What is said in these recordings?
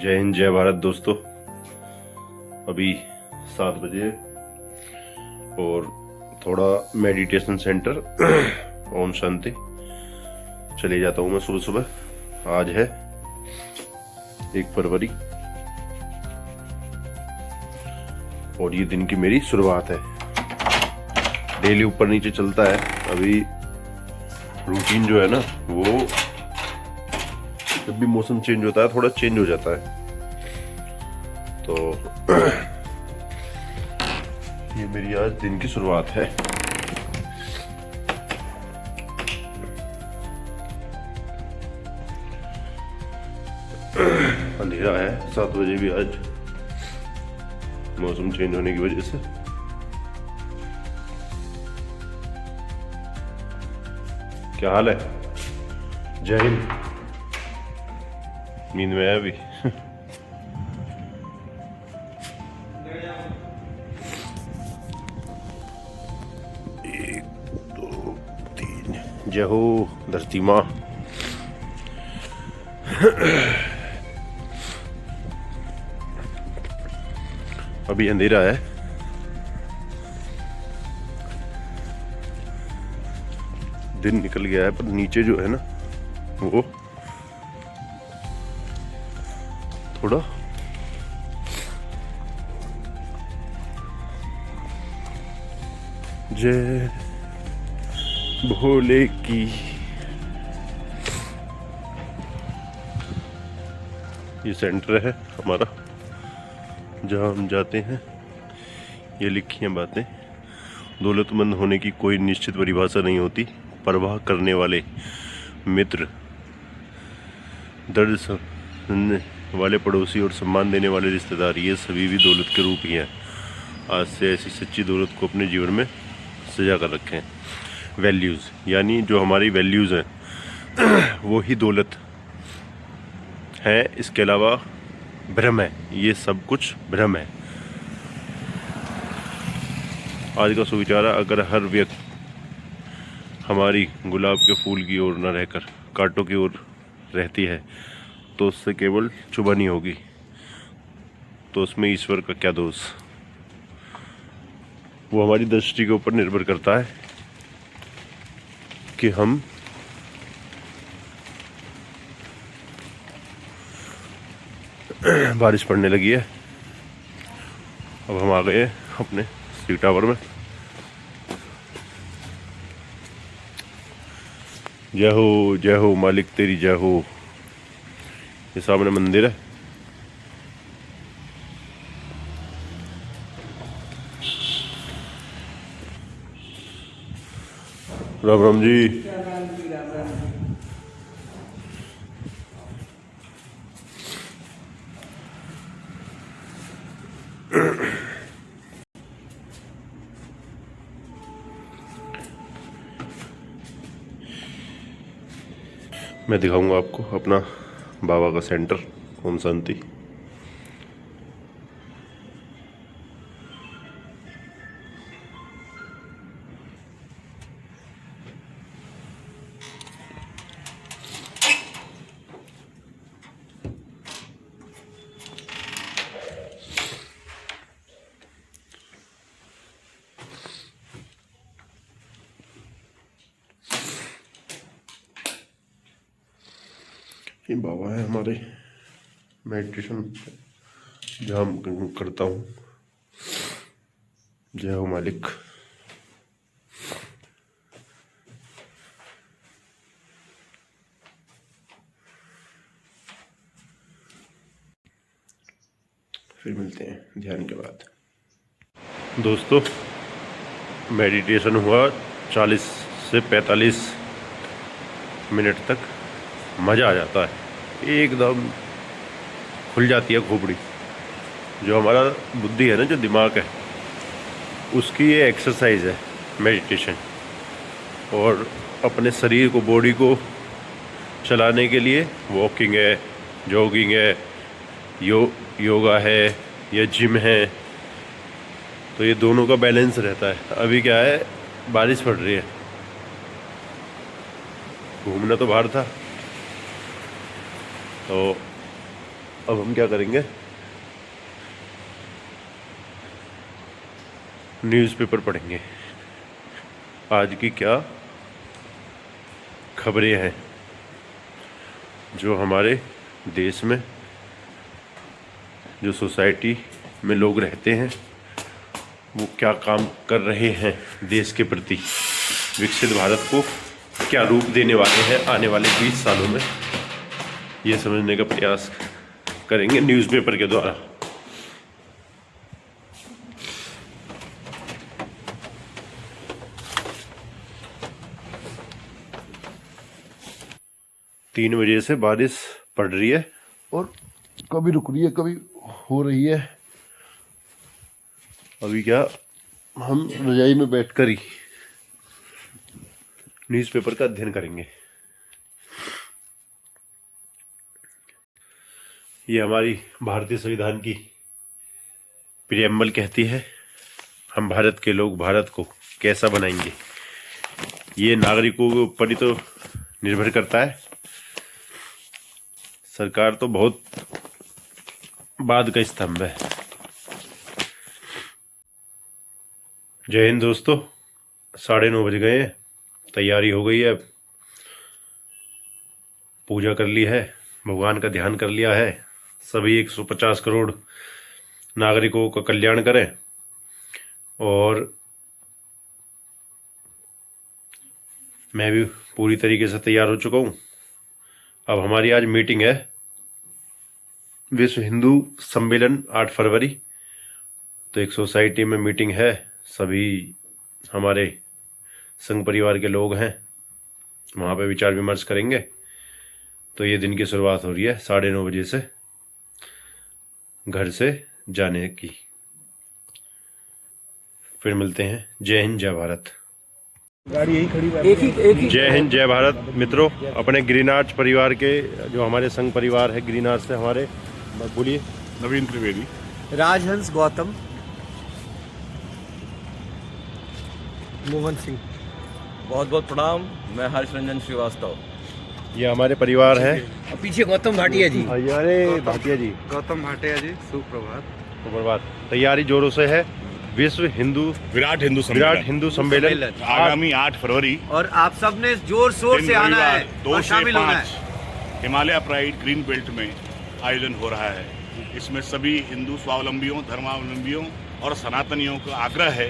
जय हिंद जय भारत दोस्तों। अभी 7 बजे और थोड़ा मेडिटेशन सेंटर ओम शांति चले जाता हूँ मैं सुबह सुबह। आज है 1 फरवरी और ये दिन की मेरी शुरुआत है। डेली ऊपर नीचे चलता है। अभी रूटीन जो है ना वो जब भी मौसम चेंज होता है थोड़ा चेंज हो जाता है। तो ये मेरी आज दिन की शुरुआत है। अंधेरा है 7 बजे भी आज मौसम चेंज होने की वजह से। क्या हाल है? जय हिंद। नींद में है अभी। 1 2 3 जय हो धरती माँ। अभी अंधेरा है। दिन निकल गया है पर नीचे जो है ना वो थोड़ा जय भोले की। ये सेंटर है हमारा जहाँ हम जाते हैं। ये लिखी हैं बातें। दौलतमंद होने की कोई निश्चित परिभाषा नहीं होती। परवाह करने वाले मित्र, दर्द सुनने वाले पड़ोसी और सम्मान देने वाले रिश्तेदार, ये सभी भी दौलत के रूप ही हैं। आज से ऐसी सच्ची दौलत को अपने जीवन में सजा कर रखें। वैल्यूज़ यानी जो हमारी वैल्यूज़ हैं वो ही दौलत है। इसके अलावा भ्रम है। ये सब कुछ भ्रम है। आज का सुविचार है, अगर हर व्यक्ति हमारी गुलाब के फूल की ओर न रहकर कांटों की ओर रहती है तो उससे केवल चुभनी होगी। तो उसमें ईश्वर का क्या दोष? वो हमारी दृष्टि के ऊपर निर्भर करता है कि हम बारिश पड़ने लगी है। अब हम आ गए अपने सी टावर में। जय हो मालिक तेरी जय हो। ये सामने मंदिर है। राम राम जी। मैं दिखाऊंगा आपको अपना बाबा का सेंटर ओम शांति। ये बाबा है हमारे मेडिटेशन जहाँ हम करता हूँ। जय हो मालिक। फिर मिलते हैं ध्यान के बाद। दोस्तों मेडिटेशन हुआ 40 से 45 मिनट तक। मज़ा आ जाता है। एकदम खुल जाती है खोपड़ी। जो हमारा बुद्धि है ना, जो दिमाग है, उसकी ये एक्सरसाइज है मेडिटेशन। और अपने शरीर को, बॉडी को चलाने के लिए वॉकिंग है, जॉगिंग है, योगा है या जिम है। तो ये दोनों का बैलेंस रहता है। अभी क्या है, बारिश पड़ रही है। घूमना तो बाहर था तो अब हम क्या करेंगे, न्यूज़पेपर पढ़ेंगे। आज की क्या खबरें हैं जो हमारे देश में, जो सोसाइटी में लोग रहते हैं, वो क्या काम कर रहे हैं देश के प्रति, विकसित भारत को क्या रूप देने वाले हैं आने वाले 20 सालों में, ये समझने का प्रयास करेंगे न्यूज़पेपर के द्वारा। तीन बजे से बारिश पड़ रही है और कभी रुक रही है, कभी हो रही है। अभी क्या हम रजाई में बैठकर ही न्यूज़पेपर का अध्ययन करेंगे। ये हमारी भारतीय संविधान की प्रियम्बल कहती है, हम भारत के लोग भारत को कैसा बनाएंगे। ये नागरिकों के ऊपर ही तो निर्भर करता है। सरकार तो बहुत बाद का स्तंभ है। जय हिंद दोस्तों, 9:30 बज गए हैं, तैयारी हो गई है, पूजा कर ली है, भगवान का ध्यान कर लिया है। सभी 150 करोड़ नागरिकों का कल्याण करें। और मैं भी पूरी तरीके से तैयार हो चुका हूँ। अब हमारी आज मीटिंग है, विश्व हिंदू सम्मेलन 8 फरवरी। तो एक सोसाइटी में मीटिंग है, सभी हमारे संघ परिवार के लोग हैं, वहाँ पे विचार विमर्श करेंगे। तो ये दिन की शुरुआत हो रही है 9:30 बजे से घर से जाने की। फिर मिलते हैं। जय हिंद जय भारत। गाड़ी यही खड़ी है। जय हिंद जय भारत मित्रों, अपने ग्रीन आर्ट्स परिवार के जो हमारे संघ परिवार है, ग्रीन आर्ट्स से हमारे, बोलिए। नवीन त्रिवेदी, राजहंस गौतम, मोहन सिंह। बहुत बहुत प्रणाम। मैं हर्ष रंजन श्रीवास्तव। ये हमारे परिवार है। पीछे गौतम भाटिया जी। अरे भाटिया जी, गौतम भाटिया जी, सुप्रभात। सुप्रभात। तैयारी जोरों से है। विश्व हिंदू विराट हिंदू सम्मेलन आगामी 8 फरवरी और आप सब ने जोर शोर से आना है 2 और से शामिल होना 5 है। हिमालय प्राइड ग्रीन बेल्ट में आयोजन हो रहा है। इसमें सभी हिंदू स्वावलंबियों, धर्मावलंबियों और सनातनियों का आग्रह है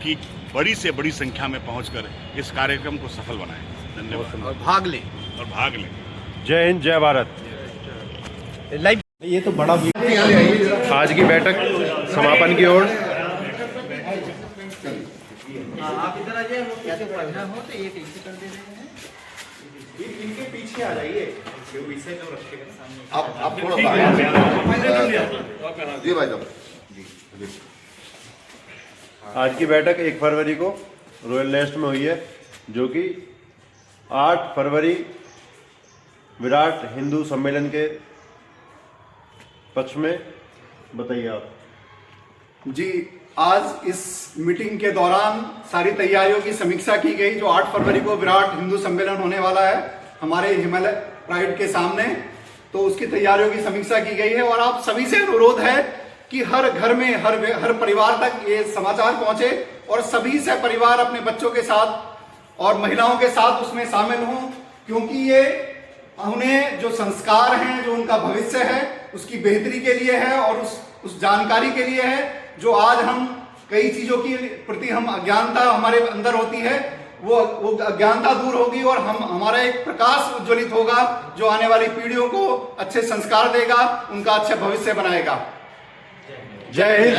कि बड़ी से बड़ी संख्या में पहुंचकर इस कार्यक्रम को सफल बनाएं। धन्यवाद। और भाग लें। जय हिंद जय भारत। लाइव ये तो बड़ा आज की बैठक समापन की ओर। आप इधर आ जाइए, कैसे पढ़ना हो तो एक ऐसे कर दे रहे हैं, इनके पीछे आ जाइए, जो विषय जो रखेगा सामने। आप थोड़ा जी भाई साहब। आज की बैठक 1 फरवरी को रॉयल नेस्ट में हुई है, जो कि 8 फरवरी विराट हिंदू सम्मेलन के पक्ष में। बताइए आप जी। आज इस मीटिंग के दौरान सारी तैयारियों की समीक्षा की गई, जो 8 फरवरी को विराट हिंदू सम्मेलन होने वाला है हमारे हिमालय प्राइड के सामने। तो उसकी तैयारियों की समीक्षा की गई है और आप सभी से अनुरोध है कि हर घर में, हर परिवार तक ये समाचार पहुंचे और सभी से परिवार अपने बच्चों के साथ और महिलाओं के साथ उसमें शामिल हों, क्योंकि ये उन्हें जो संस्कार हैं, जो उनका भविष्य है, उसकी बेहतरी के लिए है और उस जानकारी के लिए है। जो आज हम कई चीजों की प्रति हम अज्ञानता हमारे अंदर होती है, वो अज्ञानता दूर होगी और हमारा एक प्रकाश उज्ज्वलित होगा, जो आने वाली पीढ़ियों को अच्छे संस्कार देगा, उनका अच्छा भविष्य बनाएगा। जय हिंद।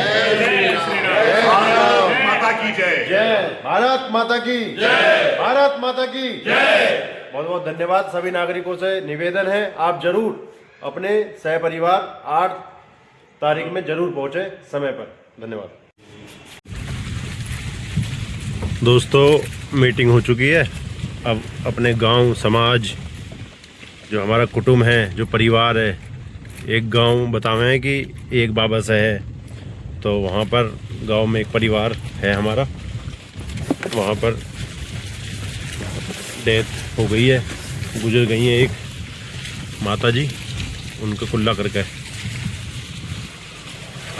भारत माता की जय। जय भारत माता की जय। भारत माता की जय। बहुत बहुत धन्यवाद। सभी नागरिकों से निवेदन है, आप जरूर अपने सहपरिवार 8 तारीख में जरूर पहुंचे समय पर। धन्यवाद दोस्तों। मीटिंग हो चुकी है। अब अपने गांव, समाज, जो हमारा कुटुंब है, जो परिवार है, एक गांव बतावे हैं कि एक बाबा से है, तो वहाँ पर गांव में एक परिवार है हमारा, वहाँ पर डेथ हो गई है, गुजर गई है एक माता जी, उनका कुल्ला करके।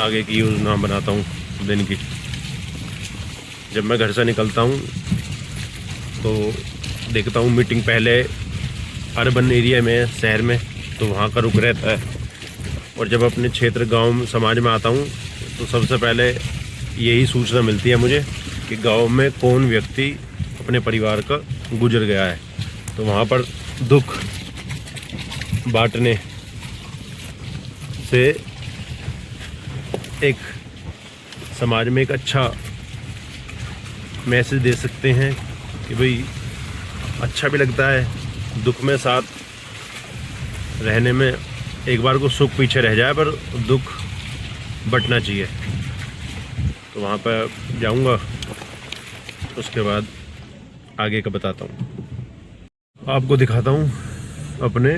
आगे की योजना बनाता हूँ दिन की। जब मैं घर से निकलता हूँ तो देखता हूँ मीटिंग पहले अर्बन एरिया में, शहर में, तो वहाँ का रुख रहता है। और जब अपने क्षेत्र, गांव, समाज में आता हूँ तो सबसे पहले यही सूचना मिलती है मुझे कि गांव में कौन व्यक्ति अपने परिवार का गुजर गया है। तो वहाँ पर दुख बांटने से एक समाज में एक अच्छा मैसेज दे सकते हैं कि भाई अच्छा भी लगता है, दुख में साथ रहने में। एक बार को सुख पीछे रह जाए पर दुख बटना चाहिए। तो वहाँ पर जाऊँगा, उसके बाद आगे का बताता हूँ। आपको दिखाता हूँ अपने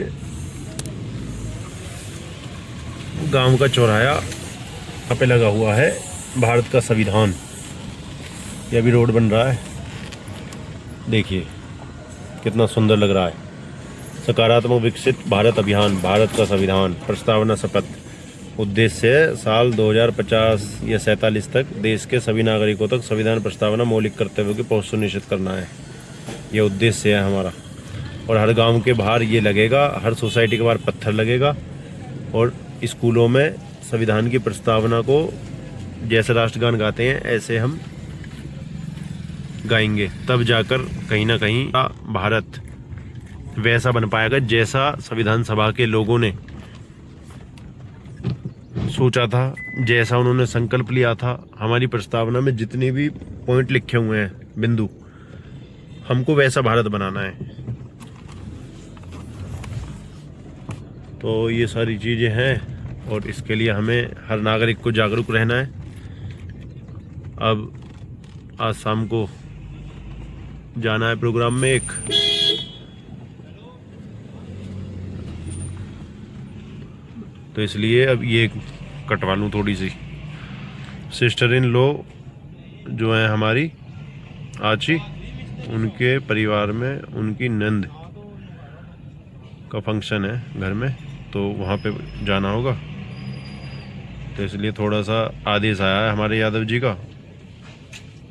गांव का चौराहा। यहाँ पे लगा हुआ है भारत का संविधान। ये अभी रोड बन रहा है, देखिए कितना सुंदर लग रहा है। सकारात्मक विकसित भारत अभियान, भारत का संविधान, प्रस्तावना शपथ। उद्देश्य साल 2050 या 47 तक देश के सभी नागरिकों तक संविधान प्रस्तावना मौलिक कर्तव्यों की पहुंच सुनिश्चित करना है। ये उद्देश्य है हमारा। और हर गांव के बाहर ये लगेगा, हर सोसाइटी के बाहर पत्थर लगेगा। और स्कूलों में संविधान की प्रस्तावना को जैसे राष्ट्रगान गाते हैं ऐसे हम गाएंगे, तब जाकर कहीं ना कहीं भारत वैसा बन पाएगा जैसा संविधान सभा के लोगों ने सोचा था, जैसा उन्होंने संकल्प लिया था। हमारी प्रस्तावना में जितने भी पॉइंट लिखे हुए हैं, बिंदु, हमको वैसा भारत बनाना है। तो ये सारी चीज़ें हैं और इसके लिए हमें हर नागरिक को जागरूक रहना है। अब आज शाम को जाना है प्रोग्राम में एक, तो इसलिए अब ये कटवा लूँ थोड़ी सी। सिस्टर इन लॉ जो है हमारी आची, उनके परिवार में उनकी नंद का फंक्शन है घर में, तो वहाँ पे जाना होगा। तो इसलिए थोड़ा सा आदेश आया है हमारे यादव जी का,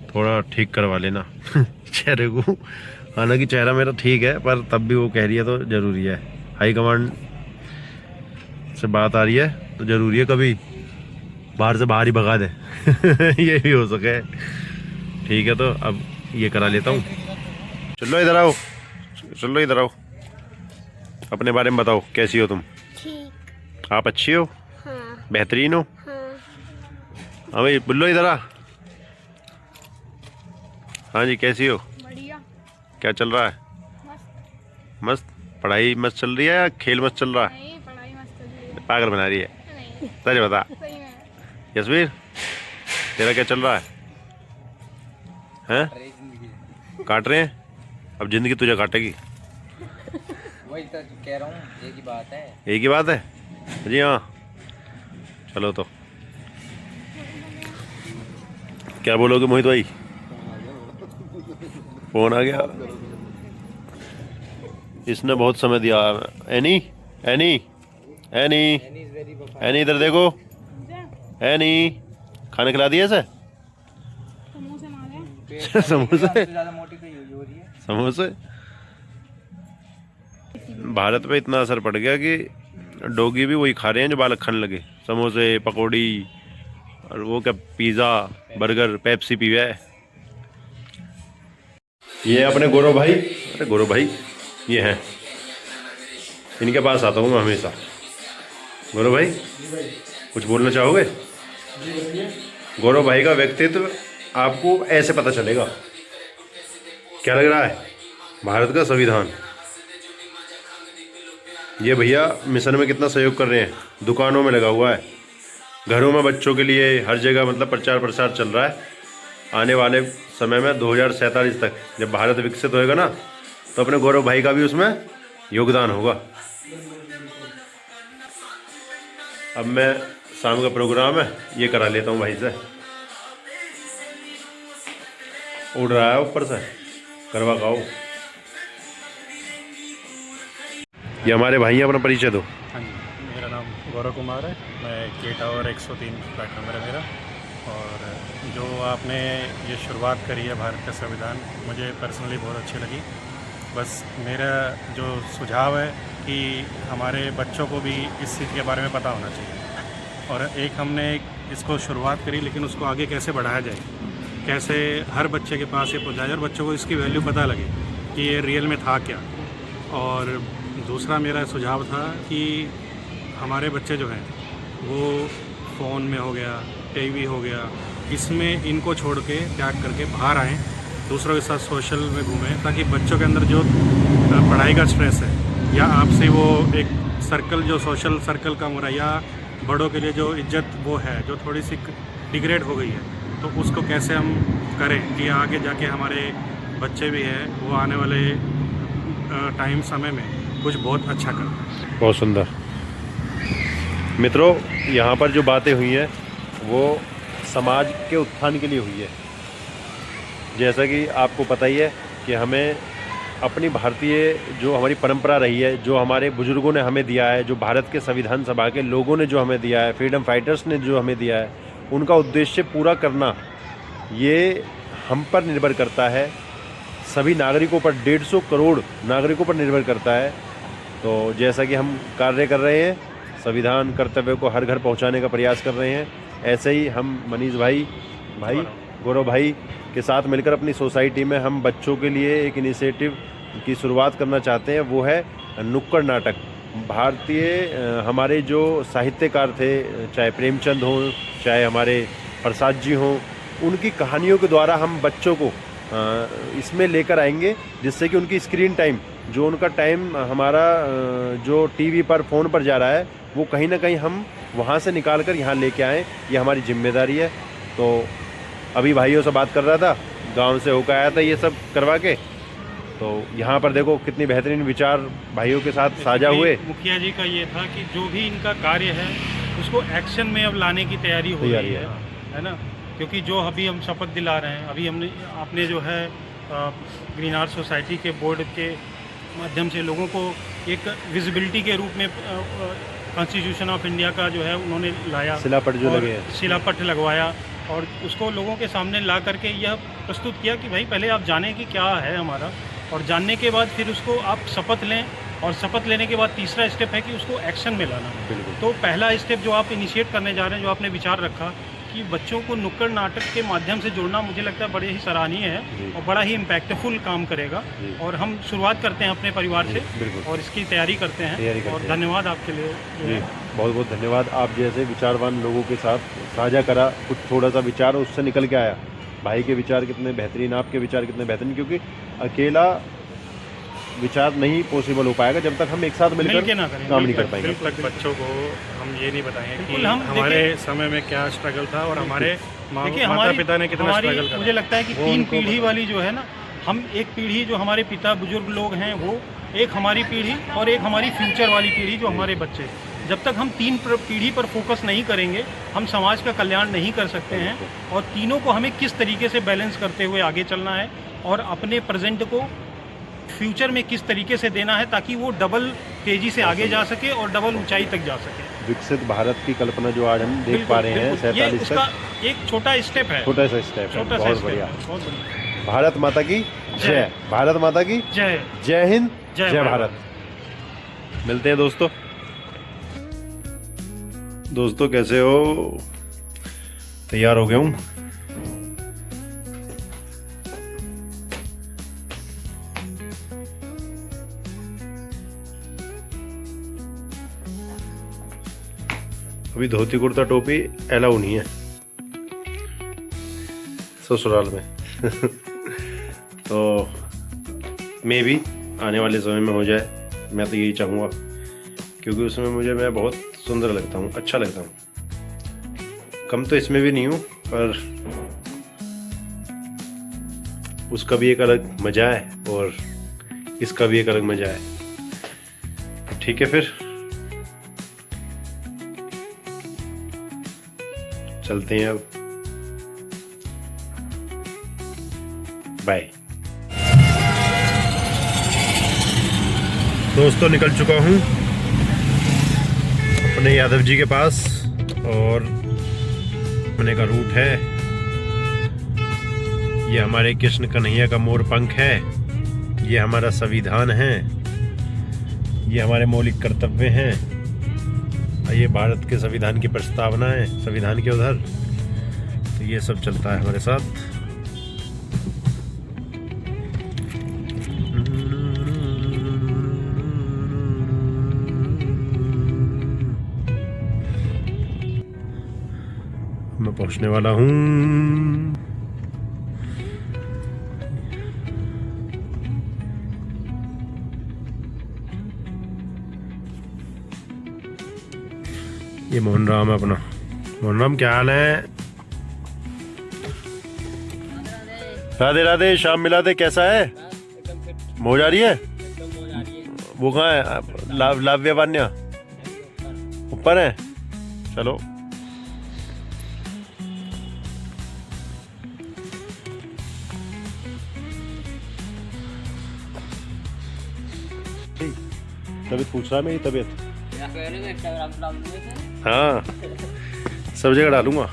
थोड़ा ठीक करवा लेना चेहरे को। हालांकि चेहरा मेरा ठीक है, पर तब भी वो कह रही है तो ज़रूरी है। हाई कमांड से बात आ रही है तो ज़रूरी है कभी बाहर से बाहर ही भगा दे ये भी हो सके। ठीक है, तो अब ये करा लेता हूँ। चलो इधर आओ, चलो इधर आओ, अपने बारे में बताओ, कैसी हो तुम? ठीक। आप अच्छी हो? हाँ। बेहतरीन हो? हाँ। हाँ भाई बुल्लो इधर आ। हाँ जी, कैसी हो? बढ़िया। क्या चल रहा है? मस्त। मस्त। पढ़ाई मस्त चल रही है या खेल मस्त चल रहा है? नहीं, पढ़ाई मस्त चल रही है। पागल बना रही है? नहीं, सच बता। सही में। यशवीर, तेरा क्या चल रहा है? हैं? काट रहे हैं? अब जिंदगी तुझे काटेगी। वही तो कह रहा हूँ, एक ही बात है। एक ही बात है जी। हाँ चलो, तो क्या बोलोगे मोहित भाई? फोन आ गया, इसने बहुत समय दिया। एनी एनी एनी एनी इधर देखो। एनी, खाने खिला दिया इसे? समोसे मांगे। समोसे? ज्यादा मोटी तो ये हो रही है। समोसे? भारत पे इतना असर पड़ गया कि डोगी भी वही खा रहे हैं जो बालक खाने लगे। समोसे, पकौड़ी, और वो क्या पिज़्ज़ा, बर्गर, पेप्सी पी है। ये अपने गौरव भाई, अरे गौरव भाई ये हैं, इनके पास आता हूँ मैं हमेशा। गौरव भाई कुछ बोलना चाहोगे? गौरव भाई का व्यक्तित्व आपको ऐसे पता चलेगा। क्या लग रहा है? भारत का संविधान। ये भैया मिशन में कितना सहयोग कर रहे हैं, दुकानों में लगा हुआ है, घरों में बच्चों के लिए, हर जगह मतलब प्रचार प्रसार चल रहा है। आने वाले समय में 2047 तक जब भारत विकसित होएगा ना, तो अपने गौरव भाई का भी उसमें योगदान होगा। अब मैं शाम का प्रोग्राम है ये करा लेता हूँ भाई से। उड़ रहा है ऊपर से, करवा खाओ। ये हमारे भाई हैं, अपना परिचय दो। हाँ जी, मेरा नाम गौरव कुमार है। मैं के टावर 103 फ्लैट नंबर है मेरा। और जो आपने ये शुरुआत करी है भारत का संविधान, मुझे पर्सनली बहुत अच्छी लगी। बस मेरा जो सुझाव है कि हमारे बच्चों को भी इस चीज़ के बारे में पता होना चाहिए। और एक हमने इसको शुरुआत करी, लेकिन उसको आगे कैसे बढ़ाया जाए, कैसे हर बच्चे के पास ये पहुँचाया जाए और बच्चों को इसकी वैल्यू पता लगे कि ये रियल में था क्या। और दूसरा मेरा सुझाव था कि हमारे बच्चे जो हैं वो फ़ोन में हो गया, टीवी हो गया, इसमें इनको छोड़ के त्याग करके बाहर आएँ, दूसरों के साथ सोशल में घूमें, ताकि बच्चों के अंदर जो पढ़ाई का स्ट्रेस है या आपसे वो एक सर्कल जो सोशल सर्कल का हो रहा है या बड़ों के लिए जो इज्जत वो है जो थोड़ी सी डिग्रेड हो गई है, तो उसको कैसे हम करें कि आगे जाके हमारे बच्चे भी हैं वो आने वाले टाइम समय में कुछ बहुत अच्छा करें। बहुत सुंदर। मित्रों, यहाँ पर जो बातें हुई हैं वो समाज के उत्थान के लिए हुई है। जैसा कि आपको पता ही है कि हमें अपनी भारतीय जो हमारी परंपरा रही है, जो हमारे बुजुर्गों ने हमें दिया है, जो भारत के संविधान सभा के लोगों ने जो हमें दिया है, फ्रीडम फाइटर्स ने जो हमें दिया है, उनका उद्देश्य पूरा करना ये हम पर निर्भर करता है। सभी नागरिकों पर, 150 करोड़ नागरिकों पर निर्भर करता है। तो जैसा कि हम कार्य कर रहे हैं, संविधान कर्तव्य को हर घर पहुंचाने का प्रयास कर रहे हैं, ऐसे ही हम मनीष भाई गौरव भाई के साथ मिलकर अपनी सोसाइटी में हम बच्चों के लिए एक इनिशिएटिव की शुरुआत करना चाहते हैं। वो है नुक्कड़ नाटक। भारतीय हमारे जो साहित्यकार थे, चाहे प्रेमचंद हों, चाहे हमारे प्रसाद जी हों, उनकी कहानियों के द्वारा हम बच्चों को इसमें लेकर आएंगे, जिससे कि उनकी स्क्रीन टाइम, जो उनका टाइम हमारा जो टीवी पर, फ़ोन पर जा रहा है, वो कहीं ना कहीं हम वहाँ से निकाल कर यहाँ लेके आएँ। ये हमारी जिम्मेदारी है। तो अभी भाइयों से बात कर रहा था, गांव से होकर आया था ये सब करवा के। तो यहाँ पर देखो कितनी बेहतरीन विचार भाइयों के साथ साझा हुए। मुखिया जी का ये था कि जो भी इनका कार्य है उसको एक्शन में अब लाने की तैयारी हो रही है ना। क्योंकि जो अभी हम शपथ दिला रहे हैं, अभी हमने आपने जो है ग्रीन आर्ट सोसाइटी के बोर्ड के माध्यम से लोगों को एक विजिबिलिटी के रूप में कॉन्स्टिट्यूशन ऑफ इंडिया का जो है उन्होंने लाया, शिलापट जो लगे, शिलापट लगवाया और उसको लोगों के सामने ला करके यह प्रस्तुत किया कि भाई पहले आप जानें कि क्या है हमारा, और जानने के बाद फिर उसको आप शपथ लें, और शपथ लेने के बाद तीसरा स्टेप है कि उसको एक्शन में लाना। तो पहला स्टेप जो आप इनिशिएट करने जा रहे हैं, जो आपने विचार रखा कि बच्चों को नुक्कड़ नाटक के माध्यम से जोड़ना, मुझे लगता है बड़े ही सराहनीय है और बड़ा ही इम्पैक्टफुल काम करेगा। और हम शुरुआत करते हैं अपने परिवार से और इसकी तैयारी करते हैं। और धन्यवाद आपके लिए। बहुत बहुत धन्यवाद। आप जैसे विचारवान लोगों के साथ साझा करा, कुछ थोड़ा सा विचार उससे निकल के आया। भाई के विचार कितने बेहतरीन, आपके विचार कितने बेहतरीन, क्योंकि अकेला विचार नहीं पॉसिबल हो पाएगा जब तक हम एक साथ मिलकर काम नहीं कर पाएंगे। जब तक बच्चों को हम ये नहीं बताएंगे कि हमारे समय में क्या स्ट्रगल था और हमारे माता पिता ने कितना स्ट्रगल करा। मुझे लगता है कि 3 पीढ़ी वाली जो है ना, हम एक पीढ़ी जो हमारे पिता बुजुर्ग लोग हैं वो, एक हमारी पीढ़ी और एक हमारी फ्यूचर वाली पीढ़ी जो हमारे बच्चे। जब तक हम 3 पीढ़ी पर फोकस नहीं करेंगे, हम समाज का कल्याण नहीं कर सकते हैं। और तीनों को हमें किस तरीके से बैलेंस करते हुए आगे चलना है और अपने प्रेजेंट को फ्यूचर में किस तरीके से देना है, ताकि वो डबल तेजी से आगे जा सके और डबल ऊंचाई तक जा सके। विकसित भारत की कल्पना जो आज हम देख पा रहे हैं 47 तक, एक छोटा स्टेप है, छोटा सा स्टेप है। बहुत बढ़िया। भारत माता की जय। भारत माता की जय। जय हिंद, जय भारत। मिलते हैं दोस्तों। दोस्तों कैसे हो? तैयार हो गया हूँ। अभी धोती कुर्ता टोपी अलाउ नहीं है ससुराल में तो मैं भी आने वाले समय में हो जाए, मैं तो यही चाहूँगा, क्योंकि उसमें मैं बहुत सुंदर लगता हूँ, अच्छा लगता हूँ। कम तो इसमें भी नहीं हूँ, पर उसका भी एक अलग मज़ा है और इसका भी एक अलग मज़ा है। ठीक है, फिर चलते हैं अब। बाय दोस्तों, निकल चुका हूँ अपने यादव जी के पास और होने का रूट है। ये हमारे कृष्ण कन्हैया का मोर पंख है, ये हमारा संविधान है, ये हमारे मौलिक कर्तव्य हैं, और ये भारत के संविधान की प्रस्तावना है संविधान के उधर। तो ये सब चलता है हमारे साथ। मैं पहुंचने वाला हूँ। ये मोहन राम है अपना। मोहन राम क्या हाल है? राधे राधे, शाम मिला दे, कैसा है? मौज आ रही है? वो कहाँ है? लाव्य वान्या ऊपर है। चलो तबीयत पूछ रहा है मेरी तबीयत। हाँ सब जगह डालूंगा।